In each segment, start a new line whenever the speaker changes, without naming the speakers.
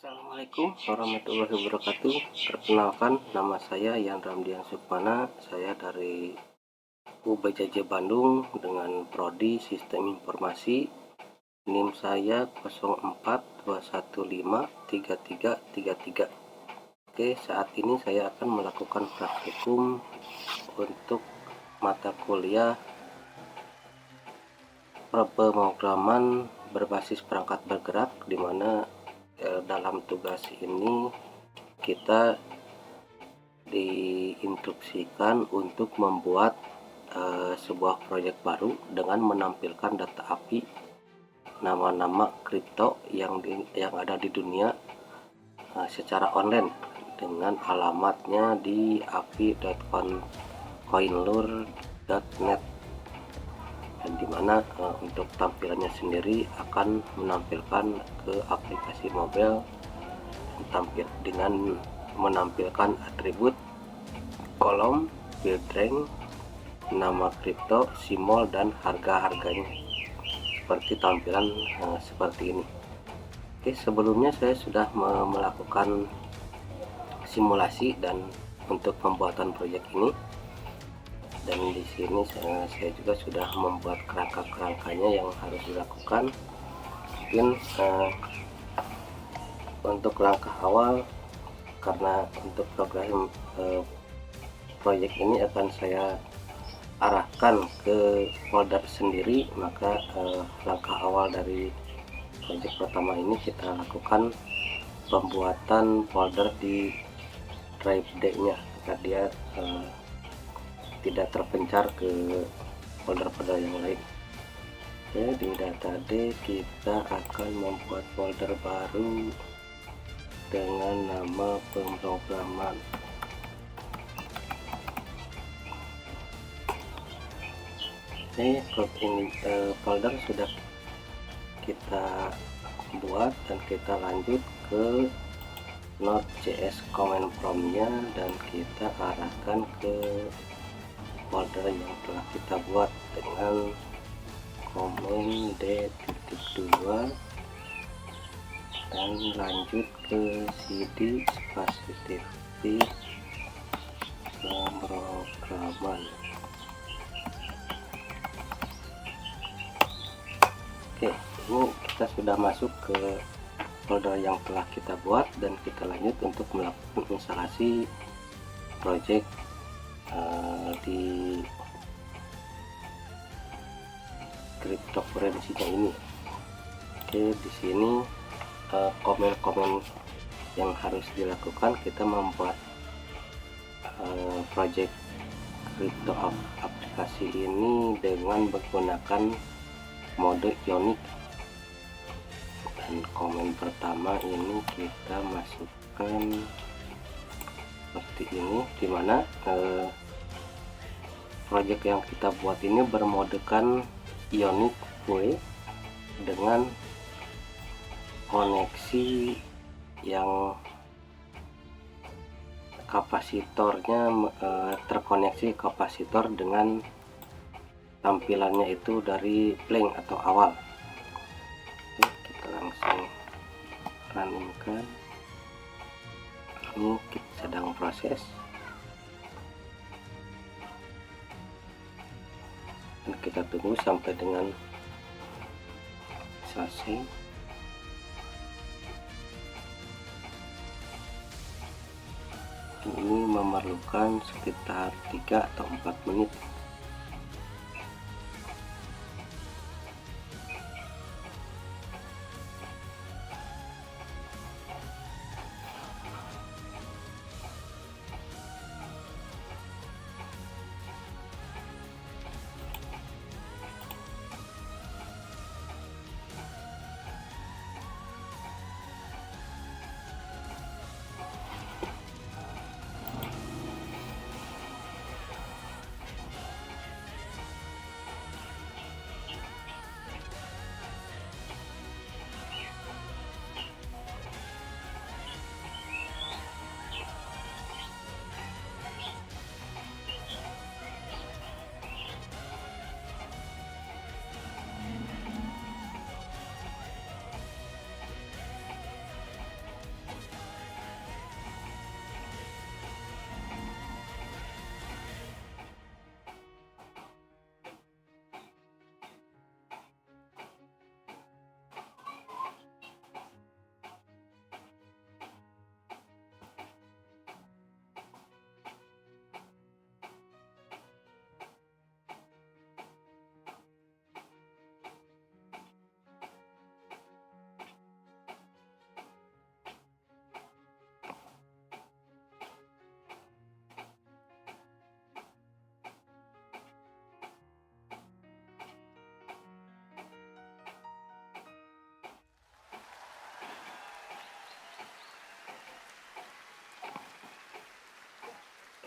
Assalamualaikum warahmatullahi wabarakatuh. Perkenalkan, nama saya Yan Ramdian Sukmana. Saya dari UBJJ Bandung dengan prodi Sistem Informasi. NIM saya 0421533333. Oke, saat ini saya akan melakukan praktikum untuk mata kuliah pemrograman berbasis perangkat bergerak, di mana dalam tugas ini kita diinstruksikan untuk membuat sebuah proyek baru dengan menampilkan data API nama-nama kripto yang ada di dunia secara online dengan alamatnya di api.coinlure.net, dan dimana untuk tampilannya sendiri akan menampilkan ke aplikasi mobile dengan menampilkan atribut, kolom, field rank, nama kripto, simbol, dan harga-harganya seperti tampilan seperti ini. Oke, sebelumnya saya sudah melakukan simulasi dan untuk pembuatan proyek ini, dan di sini saya juga sudah membuat kerangka-kerangkanya yang harus dilakukan. Mungkin untuk langkah awal, karena untuk program proyek ini akan saya arahkan ke folder sendiri, maka langkah awal dari proyek pertama ini kita lakukan pembuatan folder di drive D nya agar dia tidak terpencar ke folder-folder yang lain. Oke, di data D kita akan membuat folder baru dengan nama pemrograman. Oke, ini folder sudah kita buat, dan kita lanjut ke Node.js command prompt-nya, dan kita arahkan ke folder yang telah kita buat dengan command D.2 dan lanjut ke cd spasies pemrograman. Oke, ini kita sudah masuk ke folder yang telah kita buat, dan kita lanjut untuk melakukan instalasi project di cryptocurrency-nya ini. Oke, di sini komen-komen yang harus dilakukan, kita membuat project crypto aplikasi ini dengan menggunakan mode Ionic. Dan komen pertama ini kita masukkan seperti ini, dimana project yang kita buat ini bermodekan Ionic V dengan koneksi yang kapasitornya terkoneksi kapasitor dengan tampilannya itu dari blank atau awal. Oke, kita langsung running-kan. Ini kita sedang proses, dan kita tunggu sampai dengan selesai. Ini memerlukan sekitar 3 atau 4 menit.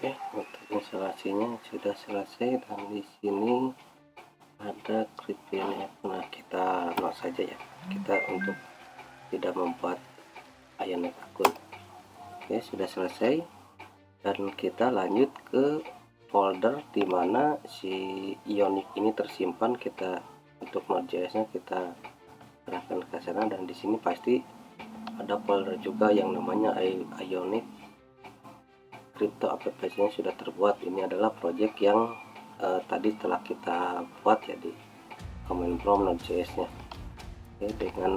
Oke, untuk instalasinya sudah selesai dan di sini ada kriteria. Nah, kita nol saja ya, kita untuk tidak membuat Ionic akun. Oke, sudah selesai dan kita lanjut ke folder dimana si Ionic ini tersimpan. Kita untuk Node.js nya kita arahkan ke sana, dan di sini pasti ada folder juga yang namanya Ionic Crypto application sudah terbuat. Ini adalah project yang tadi telah kita buat ya di command prompt Node.js nya. Oke, dengan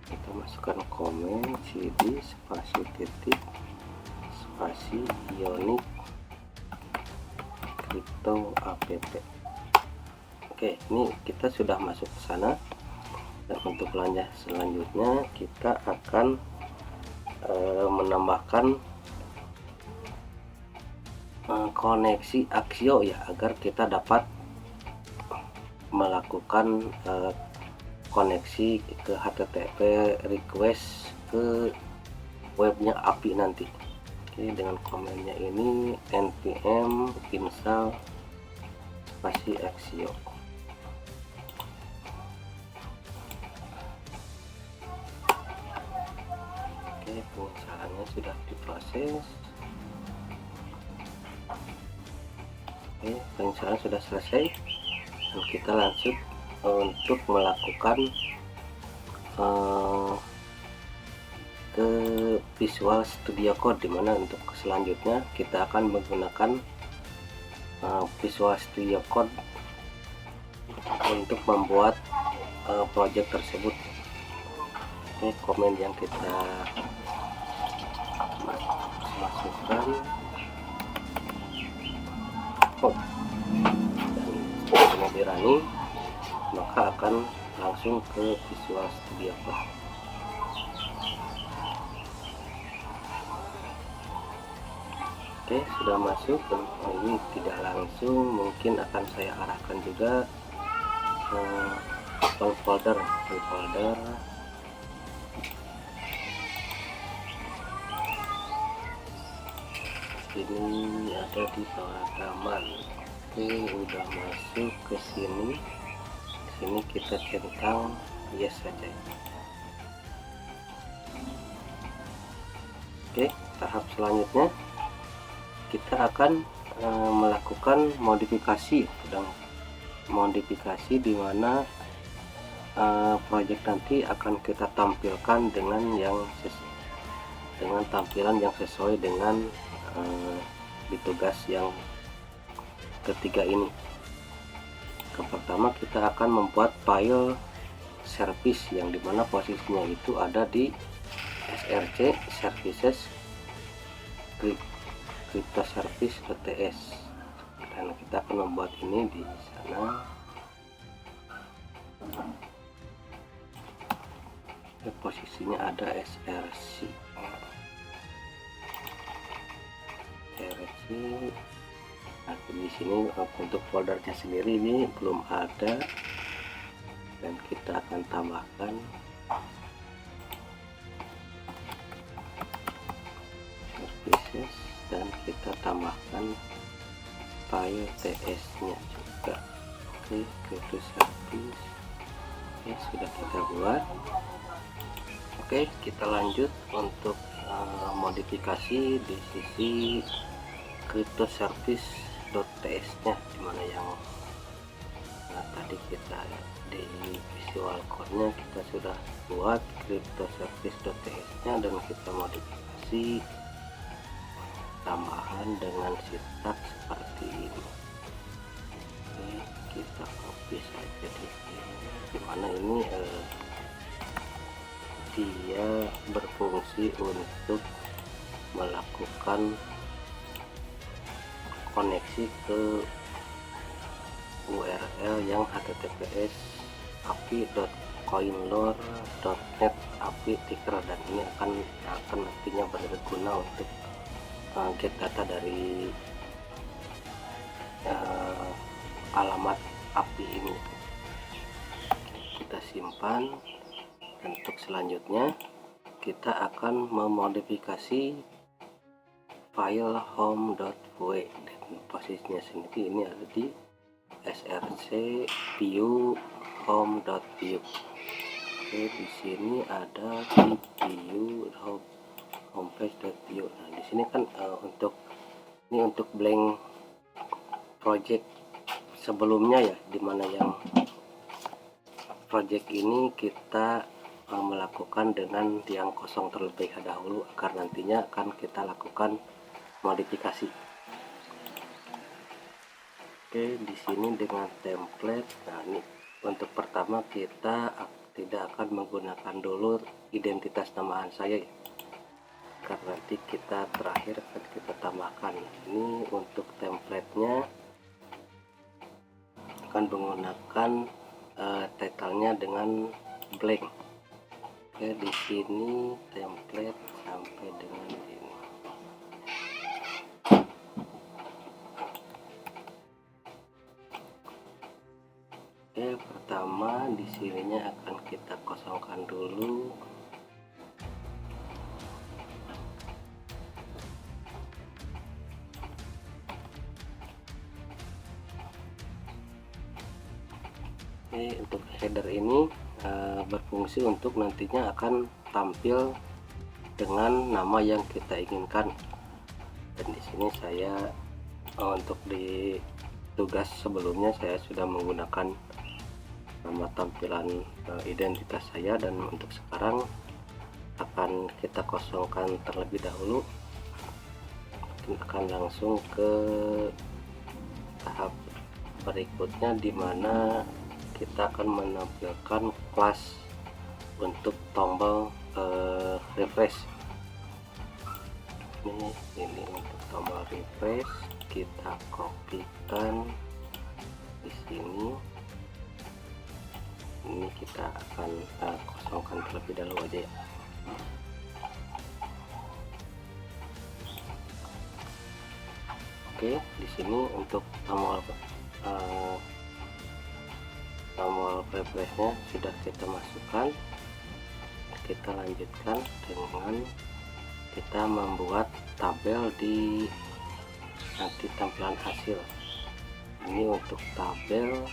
kita masukkan komen cd spasi titik spasi Ionic Crypto app. Oke, ini kita sudah masuk ke sana, dan untuk lanjut selanjutnya kita akan menambahkan koneksi Axio ya, agar kita dapat melakukan koneksi ke HTTP request ke webnya API nanti. Oke, dengan komennya ini npm install spasi Axio. Oke, penginstalannya sudah diproses. Oke, penginstalan sudah selesai dan kita lanjut untuk melakukan ke Visual Studio Code, dimana untuk selanjutnya kita akan menggunakan Visual Studio Code untuk membuat project tersebut. Oke, komen yang kita masukkan dan mau di running, maka akan langsung ke Visual Studio Code. Oke, sudah masuk, dan ini tidak langsung, mungkin akan saya arahkan juga ke folder ini ada di pemrograman. Oke, udah masuk ke sini. Sini kita centang yes saja. Oke, tahap selanjutnya kita akan melakukan modifikasi, dimana project nanti akan kita tampilkan dengan tampilan yang sesuai dengan di tugas yang ketiga ini. Yang pertama, kita akan membuat file service yang dimana posisinya itu ada di src services cryptoservice.ts, dan kita akan membuat ini di sana. Posisinya ada src. Nah, di sini untuk foldernya sendiri ini belum ada, dan kita akan tambahkan services, dan kita tambahkan file ts nya juga. Oke, crypto service. Oke, sudah kita buat. Oke, kita lanjut untuk modifikasi di sisi cryptoservice.ts nya, dimana yang tadi kita di Visual Code nya kita sudah buat cryptoservice.ts nya, dan kita modifikasi tambahan dengan sintaks seperti ini. Oke, kita copy saja di sini, dimana ini dia berfungsi untuk melakukan koneksi ke URL yang https api.coinlore.net api ticker, dan ini akan nantinya berguna untuk get data dari alamat API ini. Kita simpan, dan untuk selanjutnya kita akan memodifikasi file home.vue dan posisinya sendiri ini ada di src view home.view. Oke, di sini ada di view homepage.view. Nah, di sini kan untuk blank project sebelumnya ya, dimana yang project ini kita melakukan dengan yang kosong terlebih dahulu agar nantinya akan kita lakukan modifikasi. Oke, di sini dengan template. Nah, ini untuk pertama kita tidak akan menggunakan dulu identitas tambahan saya ya, karena nanti kita terakhir akan kita tambahkan. Ini untuk templatenya akan menggunakan title-nya dengan blank. Oke, di sini template sampai dengan ini. Oke, pertama di sininya akan kita kosongkan dulu. Oke, untuk header ini berfungsi untuk nantinya akan tampil dengan nama yang kita inginkan. Dan di sini saya untuk di tugas sebelumnya saya sudah menggunakan nama tampilan identitas saya, dan untuk sekarang akan kita kosongkan terlebih dahulu. Akan langsung ke tahap berikutnya, dimana kita akan menampilkan kelas untuk tombol refresh. Ini untuk tombol refresh kita kopikan di sini. Ini kita akan kosongkan terlebih dahulu aja ya. Oke, di sini untuk tombol refreshnya sudah kita masukkan. Kita lanjutkan dengan kita membuat tabel di nanti tampilan hasil. Ini untuk tabel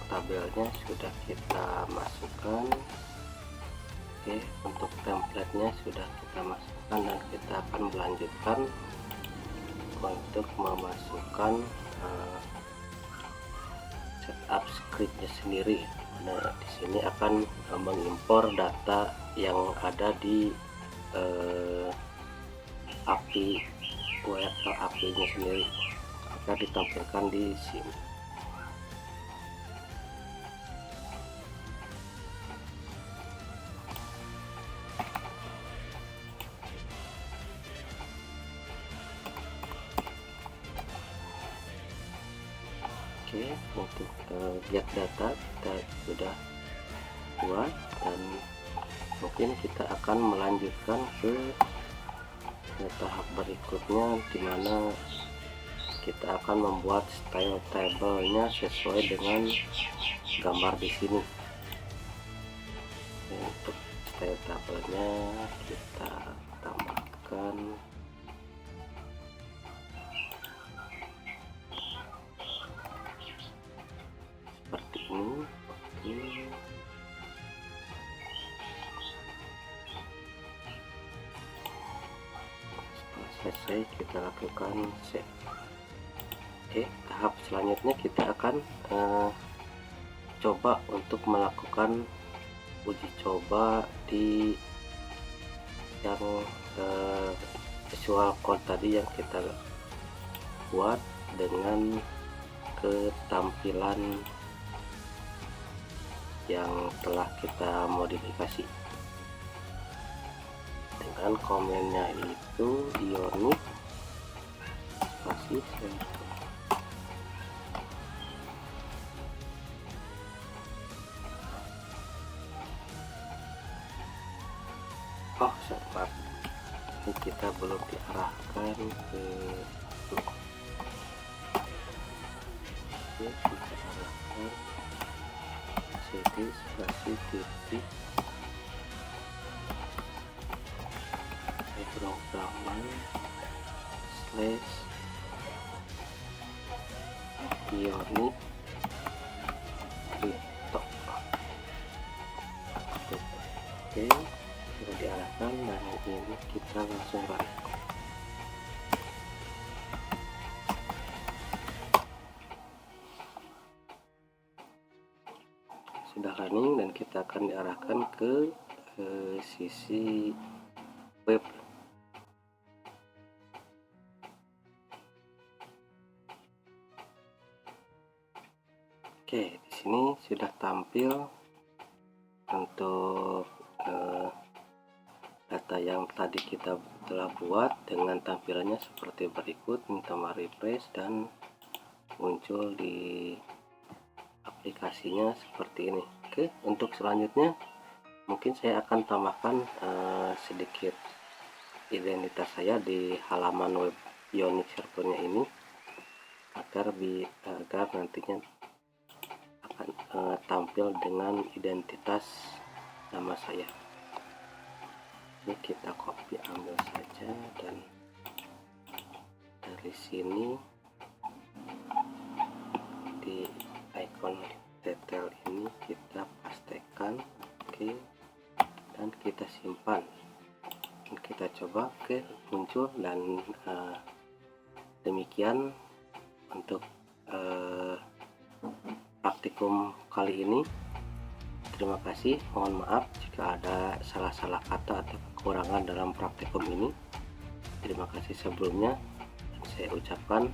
tabelnya sudah kita masukkan. Oke, untuk template-nya sudah kita masukkan, dan kita akan melanjutkan untuk memasukkan setup scriptnya sendiri. Nah, di sini akan mengimpor data yang ada di API web API-nya sendiri akan ditampilkan di sini. Oke, untuk get data kita sudah buat, dan mungkin kita akan melanjutkan ke tahap berikutnya, dimana kita akan membuat style table-nya sesuai dengan gambar di sini. Untuk style tabelnya kita tambahkan seperti ini. Oke. Setelah selesai kita lakukan save. Oke, tahap selanjutnya kita akan coba untuk melakukan uji coba di yang visual code tadi yang kita buat dengan ketampilan yang telah kita modifikasi. Dengan komennya itu Ionic spasi sempat ini kita belum diarahkan ke kita arahkan spasi titik pemrograman slash Bionic Crypto. Oke, sudah diarahkan dan ini kita langsung run. Sudah running dan kita akan diarahkan ke sisi web. Oke, di sini sudah tampil untuk data yang tadi kita telah buat dengan tampilannya seperti berikut. Minta refresh dan muncul di aplikasinya seperti ini. Oke, untuk selanjutnya mungkin saya akan tambahkan sedikit identitas saya di halaman web Bionic servernya ini agar nantinya akan tampil dengan identitas nama saya. Ini kita copy ambil saja dan dari sini di icon detail ini kita pastekan. Oke, dan kita simpan dan kita coba. Oke, muncul dan demikian untuk praktikum kali ini. Terima kasih, mohon maaf jika ada salah-salah kata atau kekurangan dalam praktikum ini. Terima kasih sebelumnya. Saya ucapkan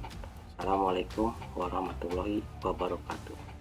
Assalamualaikum warahmatullahi wabarakatuh.